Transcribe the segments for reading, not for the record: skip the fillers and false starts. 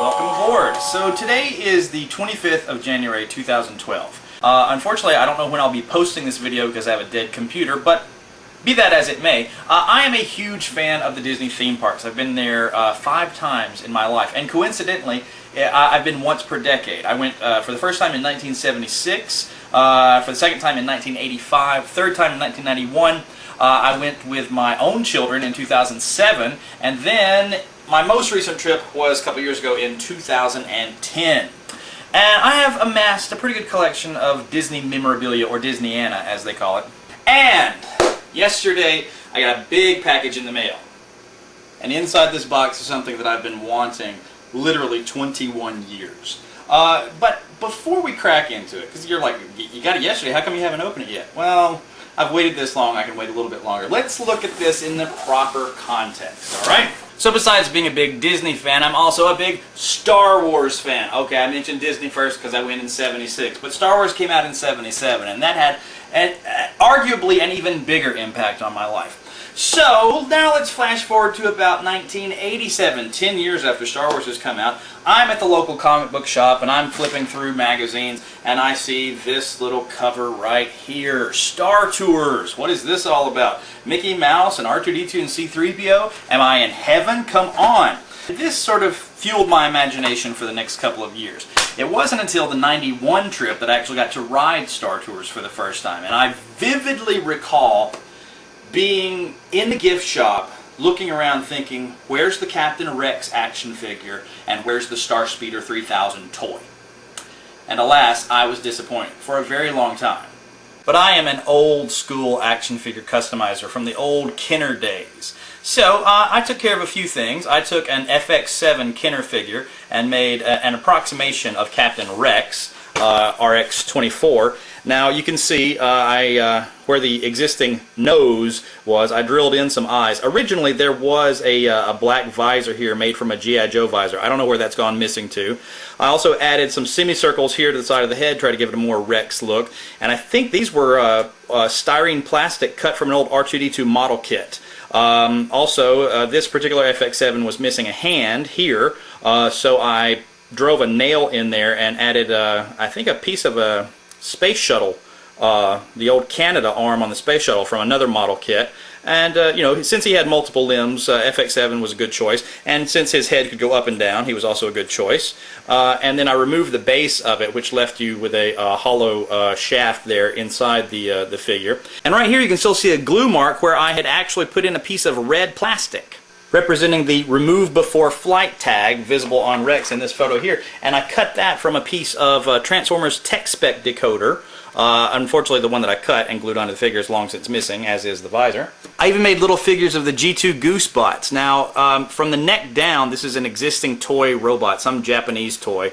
welcome aboard. So today is the 25th of January 2012. Unfortunately, I don't know when I'll be posting this video because I have a dead computer, but be that as it may, I am a huge fan of the Disney theme parks. I've been there 5 times in my life, and coincidentally, I've been once per decade. I went for the first time in 1976, for the second time in 1985, third time in 1991. I went with my own children in 2007, and then my most recent trip was a couple years ago in 2010. And I have amassed a pretty good collection of Disney memorabilia, or Disneyana as they call it. And yesterday I got a big package in the mail. And inside this box is something that I've been wanting literally 21 years. But before we crack into it, because you're like, you got it yesterday, how come you haven't opened it yet? Well, I've waited this long, I can wait a little bit longer. Let's look at this in the proper context, alright? So besides being a big Disney fan, I'm also a big Star Wars fan. Okay, I mentioned Disney first because I went in '76, but Star Wars came out in '77, and that had arguably an even bigger impact on my life. So now let's flash forward to about 1987, 10 years after Star Wars has come out. I'm at the local comic book shop and I'm flipping through magazines and I see this little cover right here, Star Tours. What is this all about? Mickey Mouse and R2-D2 and C-3PO? Am I in heaven? Come on! This sort of fueled my imagination for the next couple of years. It wasn't until the '91 trip that I actually got to ride Star Tours for the first time, and I vividly recall being in the gift shop, looking around thinking, where's the Captain Rex action figure and where's the StarSpeeder 3000 toy? And alas, I was disappointed for a very long time. But I am an old school action figure customizer from the old Kenner days. So I took care of a few things. I took an FX7 Kenner figure and made an approximation of Captain Rex, RX-24. Now you can see where the existing nose was, I drilled in some eyes. Originally there was a black visor here made from a G.I. Joe visor. I don't know where that's gone missing to. I also added some semicircles here to the side of the head, try to give it a more Rex look. And I think these were styrene plastic cut from an old R2-D2 model kit. Also, this particular FX7 was missing a hand here, so I drove a nail in there and added, I think, a piece of a space shuttle, the old Canada arm on the space shuttle from another model kit. And, you know, since he had multiple limbs, FX7 was a good choice. And since his head could go up and down, he was also a good choice. And then I removed the base of it, which left you with a hollow shaft there inside the figure. And right here you can still see a glue mark where I had actually put in a piece of red plastic representing the remove before flight tag visible on Rex in this photo here. And I cut that from a piece of Transformers Tech Spec decoder. Unfortunately the one that I cut and glued onto the figure as long as it's missing, as is the visor. I even made little figures of the G2 Goosebots. Now from the neck down, this is an existing toy robot, some Japanese toy.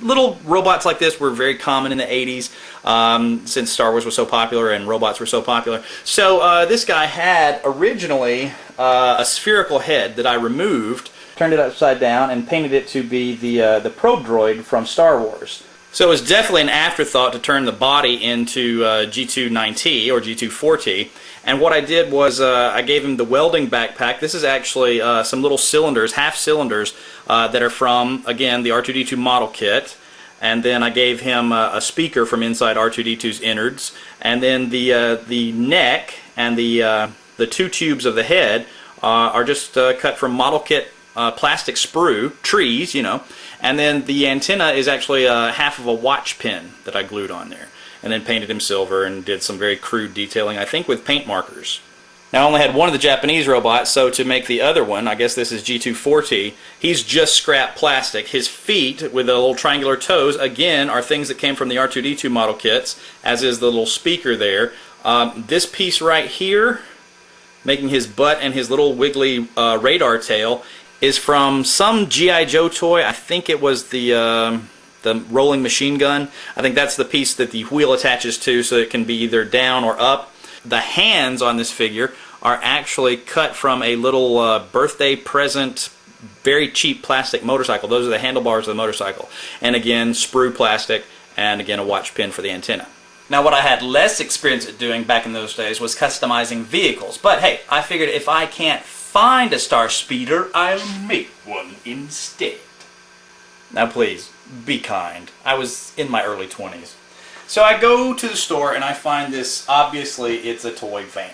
Little robots like this were very common in the 80s since Star Wars was so popular and robots were so popular. So this guy had originally a spherical head that I removed, turned it upside down, and painted it to be the probe droid from Star Wars. So it was definitely an afterthought to turn the body into G2-9T or G2-4T. And what I did was I gave him the welding backpack. This is actually some little cylinders, half cylinders, that are from, again, the R2-D2 model kit. And then I gave him a speaker from inside R2-D2's innards. And then the neck and the 2 tubes of the head are just cut from model kit plastic sprue, trees, you know. And then the antenna is actually half of a watch pin that I glued on there. And then painted him silver and did some very crude detailing, I think with paint markers. Now I only had one of the Japanese robots, so to make the other one, I guess this is G2-4T, he's just scrap plastic. His feet with the little triangular toes, again, are things that came from the R2-D2 model kits, as is the little speaker there. This piece right here, making his butt and his little wiggly radar tail, is from some G.I. Joe toy. I think it was the rolling machine gun. I think that's the piece that the wheel attaches to so it can be either down or up. The hands on this figure are actually cut from a little birthday present, very cheap plastic motorcycle. Those are the handlebars of the motorcycle. And again, sprue plastic, and again a watch pin for the antenna. Now what I had less experience at doing back in those days was customizing vehicles. But hey, I figured if I can't find a StarSpeeder, I'll make one instead. Now please, be kind. I was in my early 20s. So I go to the store and I find this, obviously it's a toy van.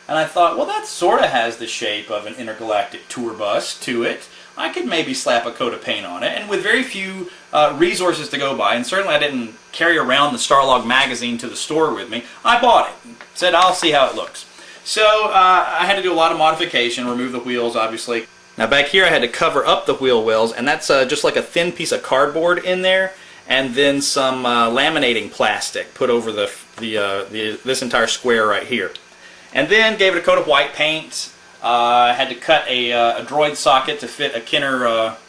And I thought, well, that sort of has the shape of an intergalactic tour bus to it. I could maybe slap a coat of paint on it. And with very few resources to go by, and certainly I didn't carry around the Starlog magazine to the store with me, I bought it. Said, I'll see how it looks. So I had to do a lot of modification, remove the wheels, obviously. Now back here I had to cover up the wheel wells, and that's just like a thin piece of cardboard in there, and then some laminating plastic put over this entire square right here. And then gave it a coat of white paint. Had to cut a droid socket to fit a Kenner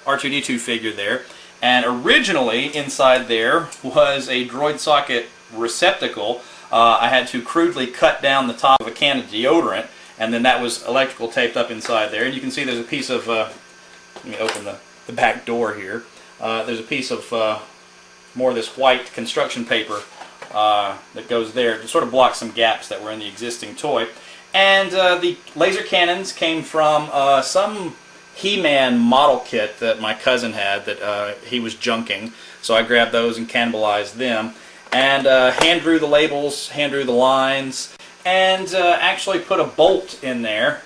R2-D2 figure there. And originally inside there was a droid socket receptacle. I had to crudely cut down the top of a can of deodorant, and then that was electrical taped up inside there. And you can see there's a piece of, let me open the back door here. There's a piece of more of this white construction paper that goes there to sort of block some gaps that were in the existing toy. And the laser cannons came from some He-Man model kit that my cousin had that he was junking. So I grabbed those and cannibalized them. And hand drew the labels, hand drew the lines, and actually put a bolt in there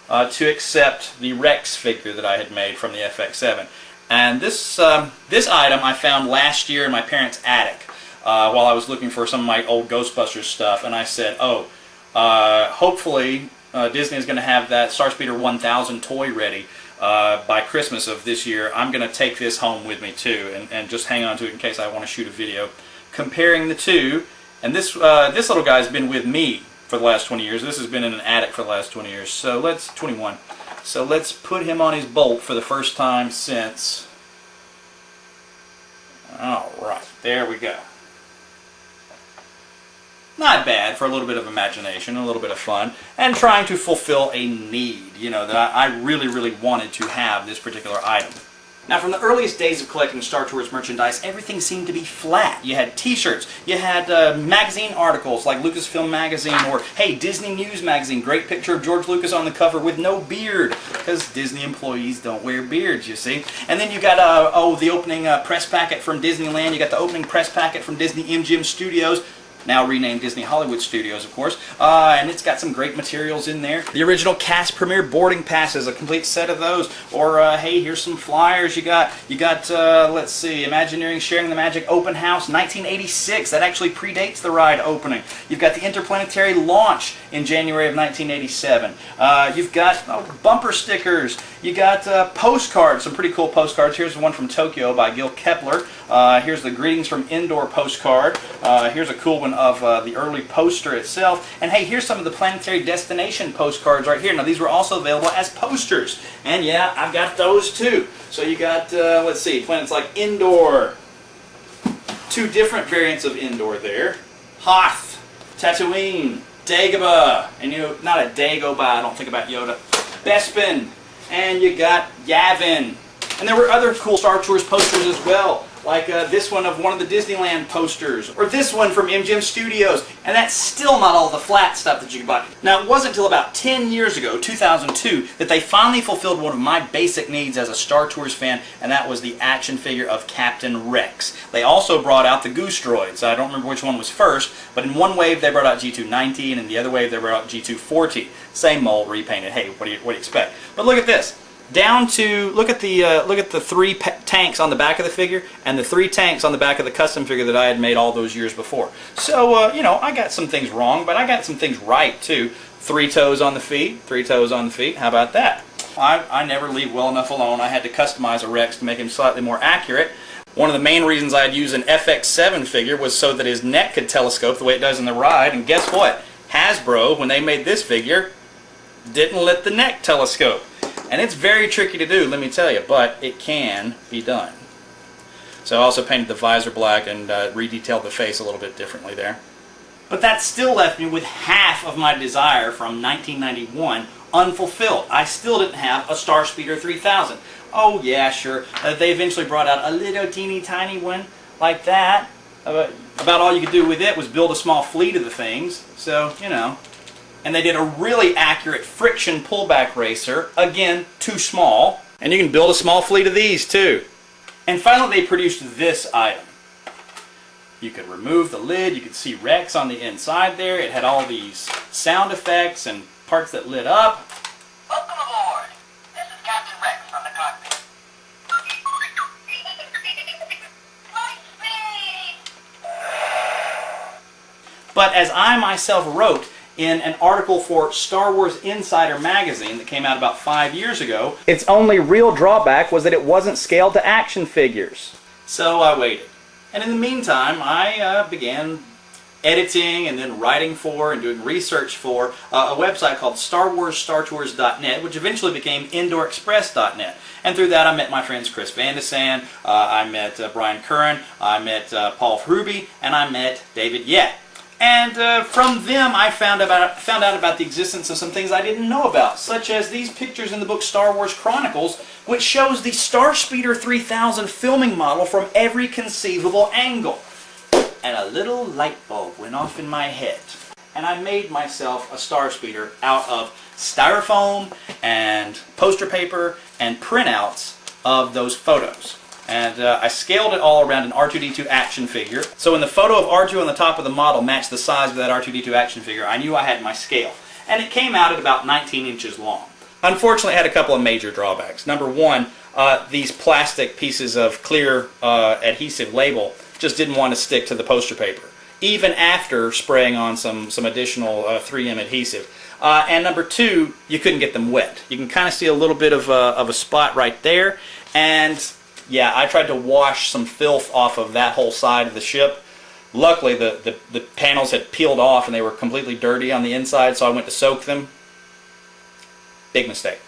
to accept the Rex figure that I had made from the FX7. And this item I found last year in my parents' attic while I was looking for some of my old Ghostbusters stuff, and I said, oh, hopefully Disney is going to have that StarSpeeder 1000 toy ready by Christmas of this year. I'm going to take this home with me too, and just hang on to it in case I want to shoot a video comparing the two. And this little guy's been with me for the last 20 years. This has been in an attic for the last 20 years. So let's 21. So let's put him on his bolt for the first time since. All right, there we go. Not bad for a little bit of imagination, a little bit of fun, and trying to fulfill a need, you know, that I really, really wanted to have this particular item. Now, from the earliest days of collecting Star Tours merchandise, everything seemed to be flat. You had t-shirts, you had magazine articles like Lucasfilm Magazine, or, hey, Disney News Magazine, great picture of George Lucas on the cover with no beard, because Disney employees don't wear beards, you see. And then you got, the opening press packet from Disneyland, you got the opening press packet from Disney MGM Studios, now renamed Disney Hollywood Studios, of course, and it's got some great materials in there. The original cast premiere boarding passes, a complete set of those. Or hey, here's some flyers. You got let's see, Imagineering Sharing the Magic Open House, 1986. That actually predates the ride opening. You've got the interplanetary launch in January of 1987. You've got bumper stickers. You got postcards, some pretty cool postcards. Here's the one from Tokyo by Gil Kepler. Here's the Greetings from Indoor postcard. Here's a cool one of the early poster itself. And hey, here's some of the Planetary Destination postcards right here. Now these were also available as posters. And yeah, I've got those too. So you got, let's see, planets like Indoor. Two different variants of Indoor there. Hoth, Tatooine, Dagobah. And you know, not a Dagobah, I don't think about Yoda. Bespin. And you got Yavin. And there were other cool Star Tours posters as well, like this one of one of the Disneyland posters, or this one from MGM Studios, and that's still not all the flat stuff that you can buy. Now, it wasn't until about 10 years ago, 2002, that they finally fulfilled one of my basic needs as a Star Tours fan, and that was the action figure of Captain Rex. They also brought out the Goose Droids. I don't remember which one was first, but in one wave they brought out G290, and in the other wave they brought out G240. Same mold, repainted. Hey, what do you expect? But look at this. Down to, look at the three tanks on the back of the figure and the three tanks on the back of the custom figure that I had made all those years before. So, you know, I got some things wrong, but I got some things right too. 3 toes on the feet, 3 toes on the feet. How about that? I never leave well enough alone. I had to customize a Rex to make him slightly more accurate. One of the main reasons I'd use an FX7 figure was so that his neck could telescope the way it does in the ride. And guess what? Hasbro, when they made this figure, didn't let the neck telescope. And it's very tricky to do, let me tell you, but it can be done. So I also painted the visor black and redetailed the face a little bit differently there. But that still left me with half of my desire from 1991 unfulfilled. I still didn't have a StarSpeeder 3000. Oh yeah, sure, they eventually brought out a little teeny tiny one like that. About all you could do with it was build a small fleet of the things, so, you know. And they did a really accurate friction pullback racer, again, too small. And you can build a small fleet of these too. And finally they produced this item. You could remove the lid, you could see Rex on the inside there. It had all these sound effects and parts that lit up. Welcome aboard. This is Captain Rex from the cockpit. Light speed! But as I myself wrote in an article for Star Wars Insider magazine that came out about 5 years ago, its only real drawback was that it wasn't scaled to action figures. So I waited. And in the meantime, I began editing and then writing for and doing research for a website called StarWarsStarTours.net, which eventually became IndoorExpress.net. And through that I met my friends Chris Vandesan, I met Brian Curran, I met Paul Fruby, and I met David Yett. And from them I found out about the existence of some things I didn't know about, such as these pictures in the book Star Wars Chronicles, which shows the StarSpeeder 3000 filming model from every conceivable angle. And a little light bulb went off in my head. And I made myself a StarSpeeder out of styrofoam and poster paper and printouts of those photos. And I scaled it all around an R2-D2 action figure. So when the photo of R2 on the top of the model matched the size of that R2-D2 action figure, I knew I had my scale. And it came out at about 19 inches long. Unfortunately, it had a couple of major drawbacks. Number one, these plastic pieces of clear adhesive label just didn't want to stick to the poster paper, even after spraying on some additional 3M adhesive. And number two, you couldn't get them wet. You can kind of see a little bit of a spot right there. And yeah, I tried to wash some filth off of that whole side of the ship. Luckily, the panels had peeled off and they were completely dirty on the inside, so I went to soak them. Big mistake.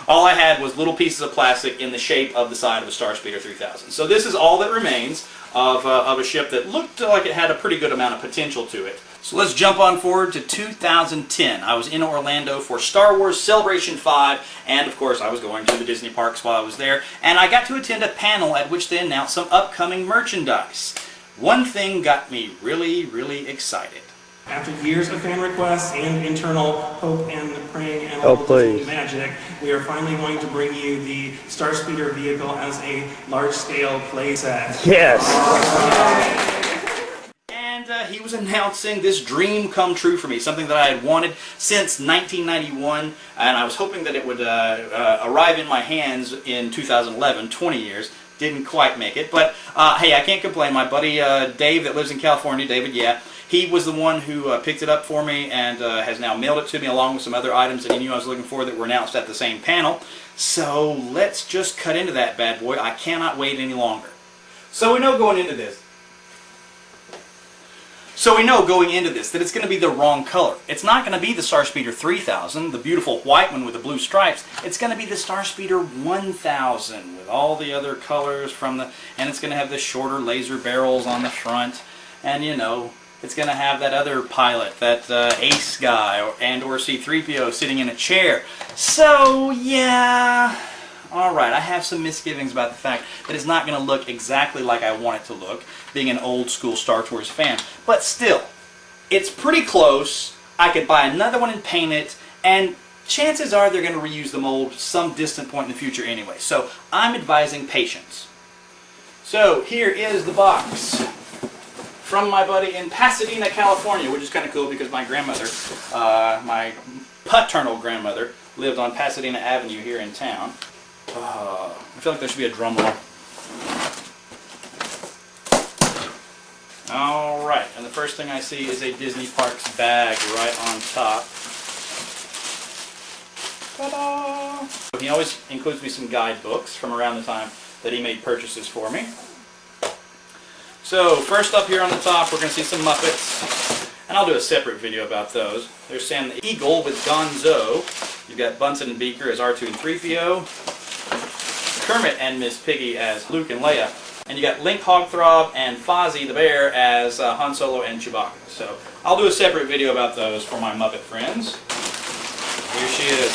All I had was little pieces of plastic in the shape of the side of a StarSpeeder 3000. So this is all that remains of a ship that looked like it had a pretty good amount of potential to it. So let's jump on forward to 2010. I was in Orlando for Star Wars Celebration 5, and of course I was going to the Disney parks while I was there, and I got to attend a panel at which they announced some upcoming merchandise. One thing got me really, really excited. After years of fan requests and internal hope and praying and magic, we are finally going to bring you the StarSpeeder vehicle as a large-scale playset. Yes! And he was announcing this dream come true for me, something that I had wanted since 1991, and I was hoping that it would arrive in my hands in 2011, 20 years. Didn't quite make it, but hey, I can't complain. My buddy Dave that lives in California, David Yett, he was the one who picked it up for me and has now mailed it to me along with some other items that he knew I was looking for that were announced at the same panel. So let's just cut into that bad boy. I cannot wait any longer. So we know going into this that it's going to be the wrong color. It's not going to be the StarSpeeder 3000, the beautiful white one with the blue stripes. It's going to be the StarSpeeder 1000 with all the other colors and it's going to have the shorter laser barrels on the front, and you know, it's going to have that other pilot, that Ace guy or C-3PO sitting in a chair. So yeah, alright, I have some misgivings about the fact that it's not going to look exactly like I want it to look, being an old school Star Tours fan. But still, it's pretty close. I could buy another one and paint it, and chances are they're going to reuse the mold some distant point in the future anyway. So I'm advising patience. So here is the box from my buddy in Pasadena, California, which is kind of cool because my grandmother, my paternal grandmother, lived on Pasadena Avenue here in town. I feel like there should be a drum roll. Alright, and the first thing I see is a Disney Parks bag right on top. Ta-da! He always includes me some guidebooks from around the time that he made purchases for me. So, first up here on the top, we're going to see some Muppets. And I'll do a separate video about those. There's Sam the Eagle with Gonzo. You've got Bunsen and Beaker as R2 and 3PO. Kermit and Miss Piggy as Luke and Leia. And you got Link Hogthrob and Fozzie the Bear as Han Solo and Chewbacca. So I'll do a separate video about those for my Muppet friends. Here she is.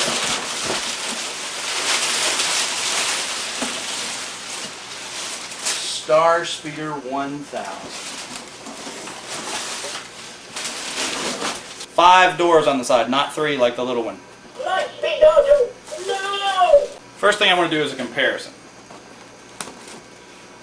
StarSpeeder 1000. 5 doors on the side, not 3 like the little one. No! First thing I want to do is a comparison.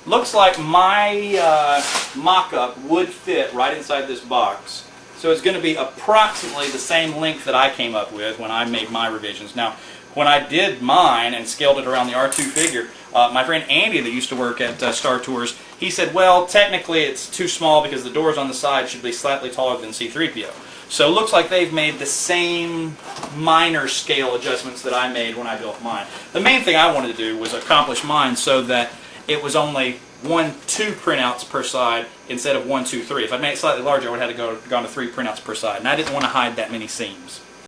looks like my mock-up would fit right inside this box. So it's going to be approximately the same length that I came up with when I made my revisions. Now, when I did mine and scaled it around the R2 figure, my friend Andy that used to work at Star Tours, he said, well, technically it's too small because the doors on the side should be slightly taller than C-3PO. So it looks like they've made the same minor scale adjustments that I made when I built mine. The main thing I wanted to do was accomplish mine so that it was only 1, 2 printouts per side instead of 1, 2, 3. If I made it slightly larger, I would have had to go to 3 printouts per side, and I didn't want to hide that many seams.